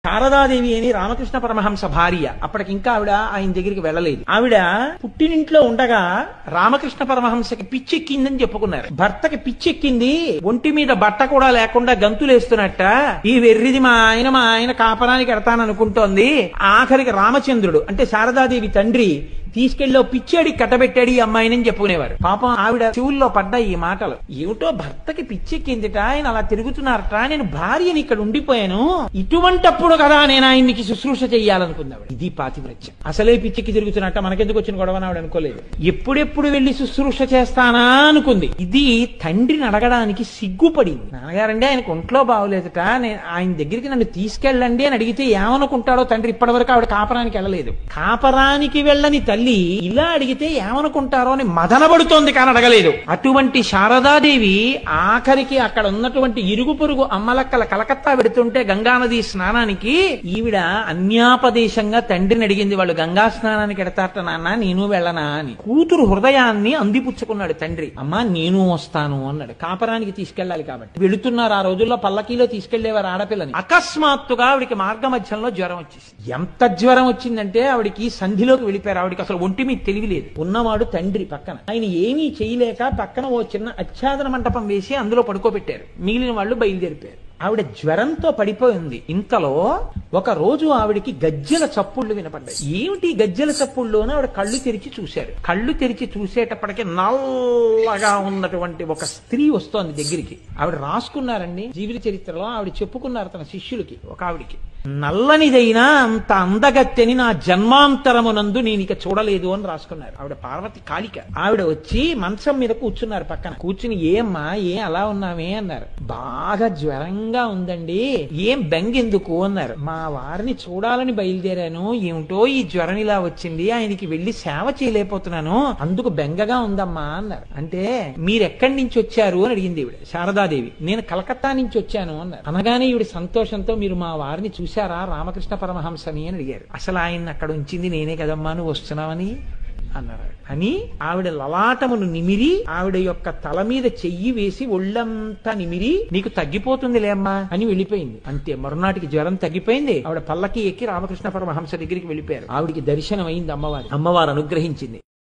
శారదాదేవి అని రామకృష్ణ పరమహంస భార్య. అప్పటికింకా ఆవిడ ఆయన దగ్గరికి వెళ్ళలేదు. ఆవిడ పుట్టినింట్లో ఉండగా రామకృష్ణ పరమహంసకి పిచ్చెక్కిందని చెప్పుకున్నారు. భర్తకి పిచ్చెక్కింది, ఒంటి మీద బట్ట కూడా లేకుండా గంతులేస్తున్నట్ట. ఈ వెర్రిది మా ఆయన కాపరానికి ఎడతాననుకుంటోంది. ఆఖరికి రామచంద్రుడు అంటే శారదాదేవి తండ్రి తీసుకెళ్ళి పిచ్చాడి కట్టబెట్టాడు ఈ అమ్మాయిని చెప్పుకునేవారు. పాపం ఆవిడ చెవుల్లో పడ్డాయి ఈ మాటలు. ఏమిటో భర్తకి పిచ్చెక్కిందిట, ఆయన అలా తిరుగుతున్నారట, నేను భార్యని ఇక్కడ ఉండిపోయాను, ఇటువంటప్పుడు కదా నేను ఆయన్నికి శుశ్రూష చెయ్యాలనుకుందాం. ఇది పాతివ్రత్యం. అసలే పిచ్చెక్కి తిరుగుతున్నట్ట, మనకెందుకు వచ్చిన గొడవ ఆవిడ అనుకోలేదు. ఎప్పుడెప్పుడు వెళ్లి శుశ్రూష చేస్తానా అనుకుంది. ఇది తండ్రిని అడగడానికి సిగ్గుపడింది. నాన్నగారండి ఆయనకు ఒంట్లో బాగోలేదట, నేను ఆయన దగ్గరికి నన్ను తీసుకెళ్ళండి అని అడిగితే ఏమనుకుంటాడో తండ్రి. ఇప్పటి వరకు ఆవిడ కాపరానికి వెళ్ళలేదు. కాపరానికి వెళ్ళని తల్లి ఇలా అడిగితే ఏమనుకుంటారో అని మదనబడుతోంది కానీ అడగలేదు. అటువంటి శారదాదేవి ఆఖరికి అక్కడ ఉన్నటువంటి ఇరుగు పొరుగు అమ్మలక్కల కలకత్తా పెడుతుంటే గంగానది స్నానానికి ఈవిడ అన్యాపదేశంగా తండ్రిని అడిగింది, వాళ్ళు గంగా స్నానానికి ఎడతారట నాన్న, నేను వెళ్ళనా అని. కూతురు హృదయాన్ని అందిపుచ్చుకున్నాడు తండ్రి. అమ్మా నేను వస్తాను అన్నాడు. కాపరానికి తీసుకెళ్లాలి కాబట్టి వెళుతున్నారు. ఆ రోజుల్లో పల్లకీలో తీసుకెళ్లేవారు ఆడపిల్లని. అకస్మాత్తుగా ఆవిడికి మార్గ మధ్యంలో జ్వరం వచ్చేసి, ఎంత జ్వరం వచ్చిందంటే ఆవిడికి సంధిలోకి వెళ్ళిపోయారు. ఆవిడికి అసలు ఒంటి మీద తెలివి లేదు. ఉన్నవాడు తండ్రి పక్కన. ఆయన ఏమీ చేయలేక పక్కన ఓ చిన్న ఆచ్ఛాదన మంటపం వేసి అందులో పడుకోబెట్టారు. మిగిలిన వాళ్ళు బయలుదేరిపోయారు. ఆవిడ జ్వరంతో పడిపోయింది. ఇంతలో ఒక రోజు ఆవిడికి గజ్జెల చప్పుళ్లు వినపడ్డాయి. ఏమిటి గజ్జెల చప్పుళ్ళు అని ఆవిడ కళ్ళు తెరిచి చూశారు. కళ్ళు తెరిచి చూసేటప్పటికి నల్లగా ఉన్నటువంటి ఒక స్త్రీ వస్తోంది దగ్గరికి. ఆవిడ రాసుకున్నారండి జీవిత చరిత్రలో. ఆవిడ చెప్పుకున్నారు తన శిష్యులకి. ఒక ఆవిడికి, నల్లనిదైనా అంత అందగత్తెని నా జన్మాంతరమునందు నేను ఇక చూడలేదు అని రాసుకున్నారు. ఆవిడ పార్వతి కాళిక. ఆవిడ వచ్చి మంచం మీద కూర్చున్నారు పక్కన. కూర్చుని ఏమ్మా ఏం అలా ఉన్నామే అన్నారు. బాగా జ్వరంగా ఉందండి, ఏం బెంగెందుకు అన్నారు. మా వారిని చూడాలని బయలుదేరాను, ఏమిటో ఈ జ్వరం ఇలా వచ్చింది, ఆయనకి వెళ్లి సేవ చేయలేకపోతున్నాను, అందుకు బెంగగా ఉందమ్మా అన్నారు. అంటే మీరెక్కడి నుంచి వచ్చారు అని అడిగింది ఈవిడ శారదాదేవి. నేను కలకత్తా నుంచి వచ్చాను అన్నారు. అనగానే ఈవిడ సంతోషంతో మీరు మా వారిని చూశారా రామకృష్ణ పరమహంసని అని అడిగారు. అసలు ఆయన అక్కడ ఉంచింది నేనే కదమ్మా, నువ్వు వస్తున్నావని అన్నారు. అని ఆవిడ లలాటమును నిమిరి ఆవిడ యొక్క తల మీద చెయ్యి వేసి ఒళ్ళంతా నిమిరి నీకు తగ్గిపోతుందిలే అమ్మా అని వెళ్ళిపోయింది. అంతే, మరునాటికి జ్వరం తగ్గిపోయింది. ఆవిడ పల్లకి ఎక్కి రామకృష్ణ పరమహంస దగ్గరికి వెళ్ళిపోయారు. ఆవిడికి దర్శనం అయింది అమ్మవారు అనుగ్రహించింది.